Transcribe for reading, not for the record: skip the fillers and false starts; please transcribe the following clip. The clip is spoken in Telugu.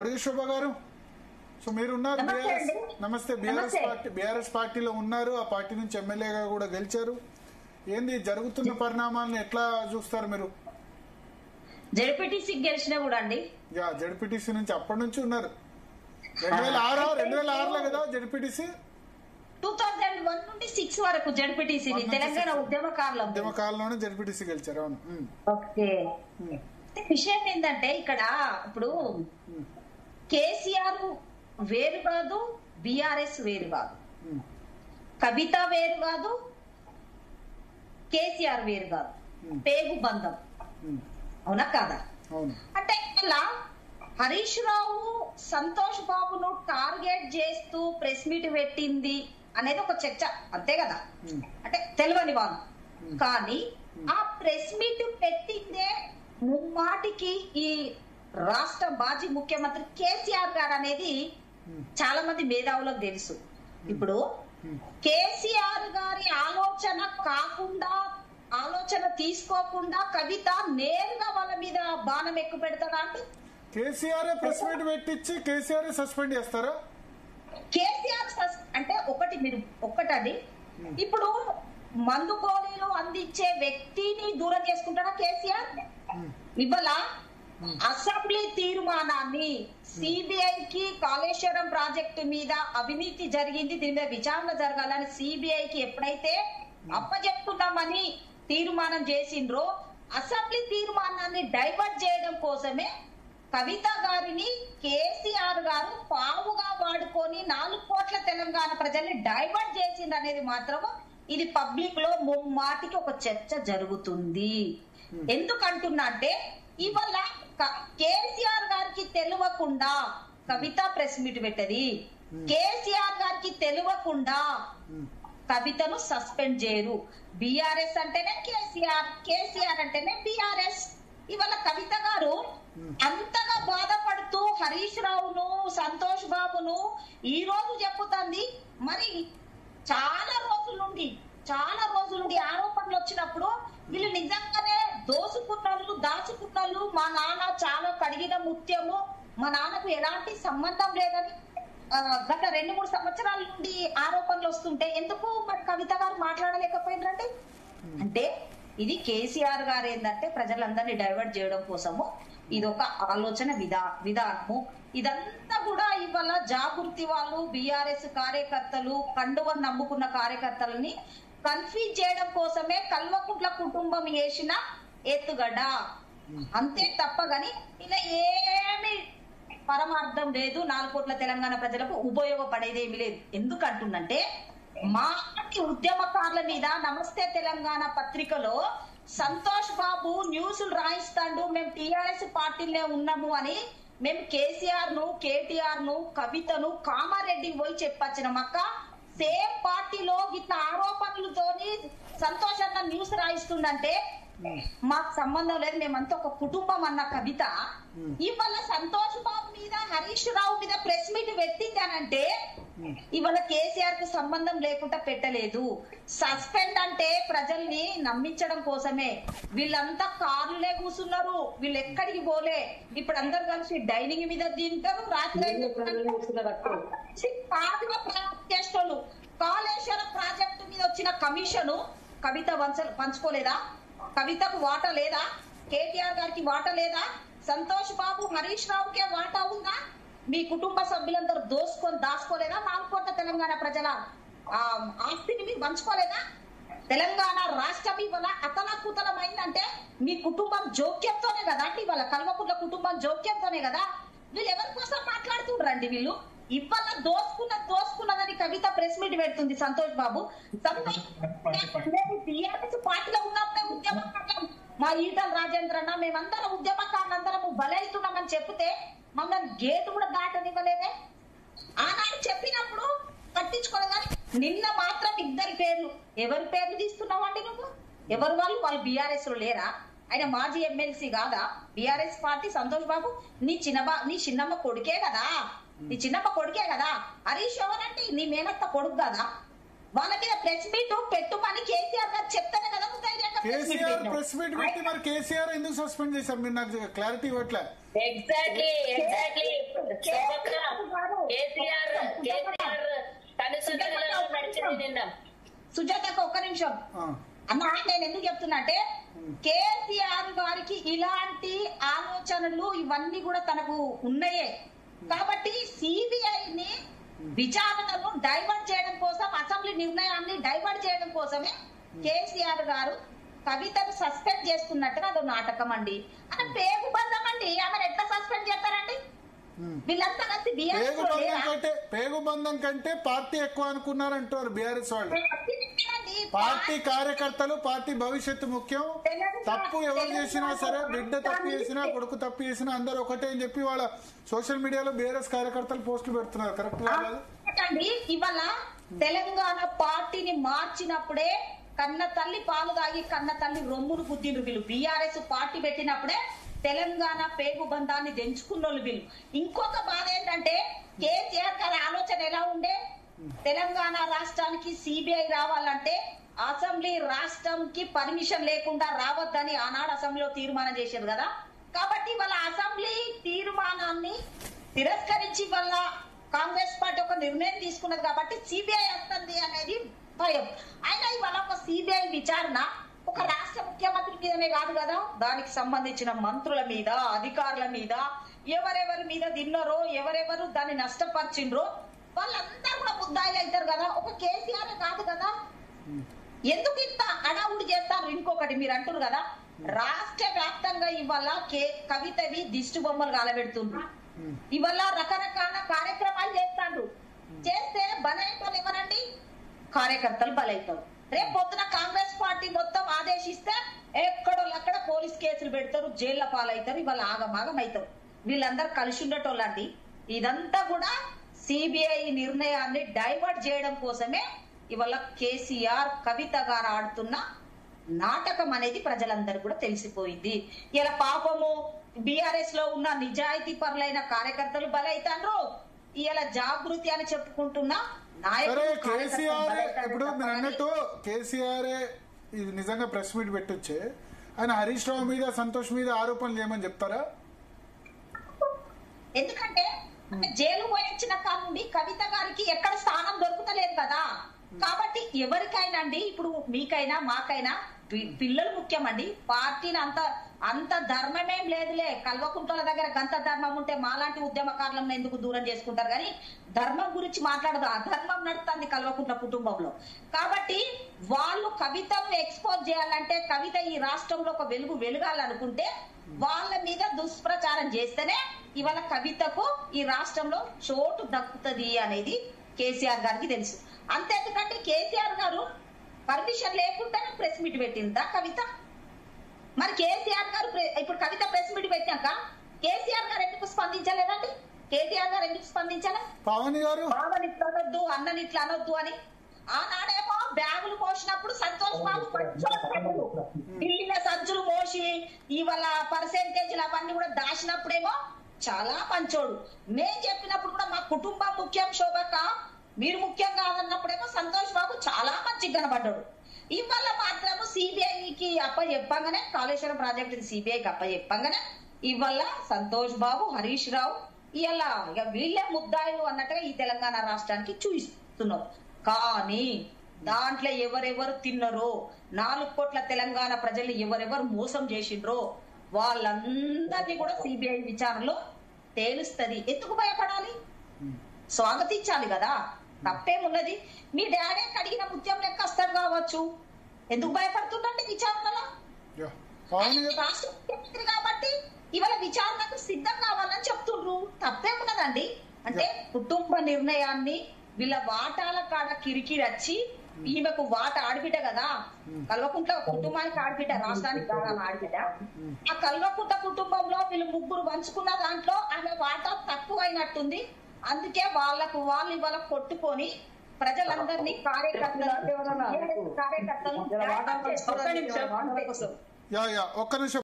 శోభ గారు, సో మీరు ఉన్నారు బీఆర్ఎస్. నమస్తే. బీఆర్ఎస్ పార్టీలో ఉన్నారు, ఆ పార్టీ నుంచి ఎమ్మెల్యేగా కూడా గెలిచారు. ఏంది జరుగుతున్న పరిణామాలను ఎట్లా చూస్తారు మీరు? జెడ్పీటీసీ గెలిచినా కూడా అండి. జెడ్పీటీసీ నుంచి అప్పటి నుంచి ఉన్నారు. 2006లో కదా జెడ్పీటీసీ. 2001 నుండి 6 వరకు జెడ్పీటీసీ తెలంగాణ ఉద్యమకాలంలోనే జెడ్పీటీసీ గెలిచారు. అవును. ఓకే. విషయం ఏంటంటే ఇక్కడ ఇప్పుడు కేసీఆర్ వేరు కాదు, బీఆర్ఎస్ వేరు కాదు, కవిత వేరు కాదు, కేసీఆర్ వేరు కాదు, పేగు బంధం. అవునా కాదా? అంటే ఇలా హరీష్ రావు సంతోష్ బాబును టార్గెట్ చేస్తూ ప్రెస్ మీట్ పెట్టింది అనేది ఒక చర్చ, అంతే కదా? అంటే తెలియని వాళ్ళు. కానీ ఆ ప్రెస్ మీట్ పెట్టిందే ముమ్మాటికి ఈ రాష్ట్ర మాజీ ముఖ్యమంత్రి కేసీఆర్ గారు అనేది చాలా మంది మేధావులకు తెలుసు. ఇప్పుడు కేసీఆర్ గారి ఆలోచన కాకుండా, ఆలోచన తీసుకోకుండా కవిత నేరుగా వాళ్ళ మీద బాణం ఎక్కువ పెడతాడా అంటే కేసీఆర్ ప్రెస్ మీట్ పెట్టించి కేసీఆర్ సస్పెండ్ చేస్తారా? కేసీఆర్ అంటే ఒక్కటది. ఇప్పుడు మందు గోళీలు అందించే వ్యక్తిని దూరం చేసుకుంటాడా కేసీఆర్? ఇవాళ అసెంబ్లీ తీర్మానాన్ని సిబిఐకి కాళేశ్వరం ప్రాజెక్టు మీద అవినీతి జరిగింది, దీని మీద విచారణ జరగాలని సిబిఐకి ఎప్పుడైతే అప్పచెప్తున్నామని తీర్మానం చేసిండ్రో, అసెంబ్లీ తీర్మానాన్ని డైవర్ట్ చేయడం కోసమే కవిత గారిని కేసీఆర్ గారు పావుగా వాడుకొని 4 కోట్ల తెలంగాణ ప్రజల్ని డైవర్ట్ చేసింది అనేది మాత్రం ఇది పబ్లిక్ లో ముమ్మాటికి ఒక చర్చ జరుగుతుంది. ఎందుకంటున్నా అంటే ఇవాళ కేసీఆర్ గారికి తెలియకుండా కవిత ప్రెస్ మీట్ పెట్టది, కేసీఆర్ గారికి తెలియకుండా కవితను సస్పెండ్ చేయరు. బీఆర్ఎస్ అంటేనే కేసీఆర్, కేసీఆర్ అంటేనే బీఆర్ఎస్. ఇవాళ కవిత గారు అంతగా బాధపడుతూ హరీష్ రావును సంతోష్ బాబును ఈ రోజు చెప్పుతుంది. మరి చాలా రోజుల నుండి ఆరోపణలు వచ్చినప్పుడు వీళ్ళు నిజంగానే దోసుకున్నలు దాచుకున్నలు, మా నాన్న చాలా కడిగిన ముత్యము, మా నాన్నకు ఎలాంటి సంబంధం లేదని గత 2-3 సంవత్సరాల నుండి ఆరోపణలు వస్తుంటే ఎందుకు మరి కవిత గారు మాట్లాడలేకపోయినారంటే, అంటే ఇది కేసీఆర్ గారు ఏంటంటే ప్రజలందరినీ డైవర్ట్ చేయడం కోసము ఇదొక ఆలోచన విధానము. ఇదంతా కూడా ఇవాళ జాగృతి వాళ్ళు, బీఆర్ఎస్ కార్యకర్తలు, కండువని నమ్ముకున్న కార్యకర్తలని కన్ఫ్యూజ్ చేయడం కోసమే కల్వకుంట్ల కుటుంబం వేసిన ఎత్తుగడ్డ, అంతే తప్ప గాని ఇలా ఏమి పరమార్థం లేదు. 4 కోట్ల తెలంగాణ ప్రజలకు ఉపయోగపడేది ఏమి లేదు. ఎందుకంటుందంటే మా ఉద్యమకారుల మీద నమస్తే తెలంగాణ పత్రికలో సంతోష్ బాబు న్యూస్లు రాయిస్తాడు, మేము టీఆర్ఎస్ పార్టీలే ఉన్నాము అని మేము కేసీఆర్ ను, కేటీఆర్ ను, కవితను, కామారెడ్డి పోయి చెప్పొచ్చిన మక్క సేమ్ పార్టీలో ఇట్లా ఆరోపణలతోని సంతోష్ అన్న న్యూస్ రాయిస్తుందంటే మాకు సంబంధం లేదు, మేమంతా ఒక కుటుంబం అన్న కవిత ఇవాళ సంతోష్ బాబు మీద, హరీష్ రావు మీద ప్రెస్ మీట్ పెట్టింది అనంటే ఇవాళ కేసీఆర్ కు సంబంధం లేకుండా పెట్టలేదు. సస్పెండ్ అంటే ప్రజల్ని నమ్మించడం కోసమే. వీళ్ళంతా కార్లే కూర్చున్నారు, వీళ్ళు ఎక్కడికి పోలే. ఇప్పుడు అందరు కలిసి డైనింగ్ మీద తింటారు, రాత్రి చేస్తారు. కాళేశ్వరం ప్రాజెక్టు మీద వచ్చిన కమిషన్ కవిత పంచుకోలేదా? కవితకు వాటా లేదా? కేటీఆర్ గారికి వాటా లేదా? సంతోష్ బాబు, హరీష్ రావుకే వాటా ఉందా? మీ కుటుంబ సభ్యులందరూ దాచుకోలేదా? 4 కోట్ల తెలంగాణ ప్రజల ఆస్తిని మీరు పంచుకోలేదా? తెలంగాణ రాష్ట్రం ఇవాళ అతలకుతలమైందంటే మీ కుటుంబం జోక్యంతోనే కదా అండి. ఇవాళ కల్వకుంట్ల కుటుంబం జోక్యంతోనే కదా. వీళ్ళు ఎవరి కోసం మాట్లాడుతుండ్రండి? వీళ్ళు ఇవాళ దోసుకున్నదని కవిత ప్రెస్ మీట్ పెడుతుంది సంతోష్ బాబు. టీఆర్ఎస్ పార్టీలో ఉన్నప్పుడే ఉద్యమకారులం, మా ఈటల రాజేంద్రన్న మేమందరం ఉద్యమకారులందరము బలవుతున్నామని చెప్తే మమ్మల్ని గేటు కూడా దాటనివ్వలేదే. ఆనాడు చెప్పినప్పుడు పట్టించుకోలేదని నిన్న మాత్రం 2 పేర్లు. ఎవరి పేర్లు తీస్తున్నావండి నువ్వు? ఎవరు వాళ్ళు బీఆర్ఎస్ లో లేరా? ఆయన మాజీ ఎమ్మెల్సీ కాదా బీఆర్ఎస్ పార్టీ సంతోష్ బాబు? నీ చిన్నమ్మ కొడుకే కదా, హరీష్ ఎవరంటే నీ మేనత్త కొడుకు కదా. వాళ్ళ మీద ప్రెస్ మీట్ పెట్టుమని కేసీఆర్ గారు చెప్తానే కదా నువ్వు ధైర్యంగా కేసీఆర్ ప్రెస్ మీట్ పెట్టి మరి కేసీఆర్ ఎందుకు సస్పెండ్ చేశారు? మీరు నాకు క్లారిటీ ఇవ్వట్లే. ఎగ్జాక్ట్లీ సుజాతకు ఒక్క నిమిషం అన్న, నేను ఎందుకు చెప్తున్నా అంటే కేసీఆర్ గారికి ఇలాంటి ఆలోచనలు ఇవన్నీ కూడా తనకు ఉన్నాయే కాబట్టి సిబిఐని విచారణను డైవర్ట్ చేయడం కోసం, అసెంబ్లీ నిర్ణయాన్ని డైవర్ట్ చేయడం కోసమే కేసీఆర్ గారు కవితను సస్పెండ్ చేస్తున్నట్టుగా అదో నాటకం అండి. అంటే పేగు బంధం అండి, ఆమెను ఎట్లా సస్పెండ్ చేస్తారండి? వీళ్ళంతా కలిసి పేగు బంధం కంటే పార్టీ ఎక్కువ అనుకున్నారంటారు బీఆర్ఎస్ వాళ్ళు. పార్టీ కార్యకర్తలు, పార్టీ భవిష్యత్తు ముఖ్యం. తప్పు ఎవరు చేసినా సరే, బిడ్డ తప్పు చేసినా, కొడుకు తప్పు చేసినా అందరూ ఒకటే అని చెప్పి వాళ్ళ సోషల్ మీడియాలో బీఆర్ఎస్ కార్యకర్తలు పోస్టులు పెడుతున్నారు. కరెక్ట్ కాదు? ఇవాళ తెలంగాణ పార్టీని మార్చినప్పుడే కన్న తల్లి పాలు తాగి కన్న తల్లి రొమ్మును గుద్దిండ్రు వీళ్ళు. బీఆర్ఎస్ పార్టీ పెట్టినప్పుడే తెలంగాణ పేగు బంధాన్ని తెంచుకున్నోళ్ళు వీళ్ళు. ఇంకొక బాధ ఏంటంటే కేసీఆర్ గారి ఆలోచన ఎలా ఉండే, తెలంగాణ రాష్ట్రానికి సిబిఐ రావాలంటే అసెంబ్లీ రాష్ట్రంకి పర్మిషన్ లేకుండా రావద్దని ఆనాడు అసెంబ్లీలో తీర్మానం చేశారు కదా. కాబట్టి వాళ్ళ అసెంబ్లీ తీర్మానాన్ని తిరస్కరించి వాళ్ళ కాంగ్రెస్ పార్టీ ఒక నిర్ణయం తీసుకున్నది కాబట్టి సిబిఐ వస్తుంది అనేది భయం. అయినా ఇవాళ ఒక సిబిఐ విచారణ ఒక రాష్ట్ర ముఖ్యమంత్రి మీదనే కాదు కదా, దానికి సంబంధించిన మంత్రుల మీద, అధికారుల మీద, ఎవరెవరి మీద తిన్నారో, ఎవరెవరు దాన్ని నష్టపరిచిండ్రో వాళ్ళందరూ కూడా ముద్దాయిలు అవుతారు కదా. ఒక కేసీఆర్ కాదు కదా. ఎందుకు ఇంత అడావుడి చేస్తారు? ఇంకొకటి మీరు అంటారు కదా, రాష్ట్ర వ్యాప్తంగా ఇవాళ కవితవి దిష్టి బొమ్మలు కాలబెడుతుండ్రు. ఇవాళ రకరకాల కార్యక్రమాలు చేస్తాండ్రు. చేస్తే బలైన ఎవరండి? కార్యకర్తలు బలైతారు. రేపు పొద్దున కాంగ్రెస్ పార్టీ మొత్తం ఆదేశిస్తే ఎక్కడోళ్ళక్కడ పోలీస్ కేసులు పెడతారు, జైళ్ల పాలవుతారు, ఇవాళ ఆగమాగం అవుతారు. వీళ్ళందరూ కలిసి ఉండేటోళ్ళండి. ఇదంతా కూడా సిబిఐ నిర్ణయాన్ని డైవర్ట్ చేయడం కోసమే ఇవాళ కేసీఆర్ కవిత గారు ఆడుతున్న నాటకం అనేది ప్రజలందరూ కూడా తెలిసిపోయింది. ఇలా పాపము బీఆర్ఎస్ లో ఉన్న నిజాయితీ పరులైన కార్యకర్తలు బలైతాండ్రు. ఇలా జాగృతి అని చెప్పుకుంటున్న కేసీఆర్ ఇప్పుడు మీరు అన్నట్టు కేసీఆర్ ఇది నిజంగా ప్రెస్ మీట్ పెట్టొచ్చే, ఆయన హరీష్ రావు మీద, సంతోష్ మీద ఆరోపణలు చేయమని చెప్తారా? ఎందుకంటే జైలు పోయించిన కానుండి కవిత గారికి ఎక్కడ స్థానం దొరుకుతలేదు కదా. కాబట్టి ఎవరికైనా అండి, ఇప్పుడు మీకైనా మాకైనా పిల్లలు ముఖ్యమండి. పార్టీని అంత ధర్మమేం లేదులే. కల్వకుంట్ల దగ్గర గంత ధర్మం ఉంటే మాలాంటి ఉద్యమకారులను ఎందుకు దూరం చేసుకుంటారు? కానీ ధర్మం గురించి మాట్లాడదు, అధర్మం నడుస్తుంది కల్వకుంట్ల కుటుంబంలో. కాబట్టి వాళ్ళు కవితను ఎక్స్పోజ్ చేయాలంటే, కవిత ఈ రాష్ట్రంలో ఒక వెలుగు వెలగాలనుకుంటే వాళ్ళ మీద దుష్ప్రచారం చేస్తేనే ఇవాళ కవితకు ఈ రాష్ట్రంలో చోటు దక్కుతుంది అనేది కేసీఆర్ గారికి తెలుసు. అంతేందుకంటే కేసీఆర్ గారు పర్మిషన్ లేకుండానే ప్రెస్ మీట్ పెట్టిందా కవిత? మరి కేసీఆర్ గారు ఇప్పుడు కవిత ప్రెస్ మీట్ పెట్టాక కేసీఆర్ గారు ఎందుకు స్పందించలేదండి? కేటీఆర్ గారు ఎందుకు స్పందించలే? పవన్ గారు బావని ఇట్లా అనొద్దు, అన్నని ఇట్లా అనొద్దు అని. ఆనాడేమో బ్యాగులు మోసినప్పుడు సంతోష్ బాబు ఢిల్లీలో సంచులు మోసి ఇవాళ పర్సెంటేజ్లు అవన్నీ కూడా దాచినప్పుడేమో చాలా మంచోడు. నేను చెప్పినప్పుడు కూడా మా కుటుంబం ముఖ్యం శోభక్క, మీరు ముఖ్యం కాదన్నప్పుడేమో సంతోష్ బాబు చాలా మంచిగా కనబడ్డాడు. ఇవాళ మాత్రము సిబిఐకి చెప్పంగానే, కాళేశ్వరం ప్రాజెక్టు సిబిఐకి చెప్పంగానే ఇవాళ సంతోష్ బాబు, హరీష్ రావు ఇలా ఇక వీళ్ళే ముద్దాయిలు అన్నట్టుగా ఈ తెలంగాణ రాష్ట్రానికి చూపిస్తున్నారు. కానీ దాంట్లో ఎవరెవరు తిన్నరో, 4 కోట్ల తెలంగాణ ప్రజల్ని ఎవరెవరు మోసం చేసిండ్రో వాళ్ళందరినీ కూడా సిబిఐ విచారణలో తేలుస్తుంది. ఎందుకు భయపడాలి? స్వాగతించాలి కదా, తప్పేమున్నది? మీ డాడీ కడిగిన ముత్యం లెక్క వస్తారు కావచ్చు, ఎందుకు భయపడుతుందండి విచారణలో? రాష్ట్ర ముఖ్యమంత్రి కాబట్టి ఇవాళ విచారణకు సిద్ధం కావాలని చెప్తుండ్రు, తప్పేమున్నదండి? అంటే కుటుంబ నిర్ణయాన్ని వీళ్ళ వాటాల కాడ కిరికిరి వచ్చి, ఈమెకు వాట ఆడబిడ్డ కదా, కల్వకుంట్ల కుటుంబానికి ఆడబిడ్డ, రాష్ట్రానికి కాదా ఆడబిడ్డ. ఆ కల్వకుంట్ల కుటుంబంలో వీళ్ళు 3 పంచుకున్న దాంట్లో ఆమె వాటా తక్కువ అయినట్టుంది. అందుకే వాళ్ళకు వాళ్ళు ఇవాళ కొట్టుకొని ప్రజలందరినీ కార్యకర్తలు ఒక్క నిమిషం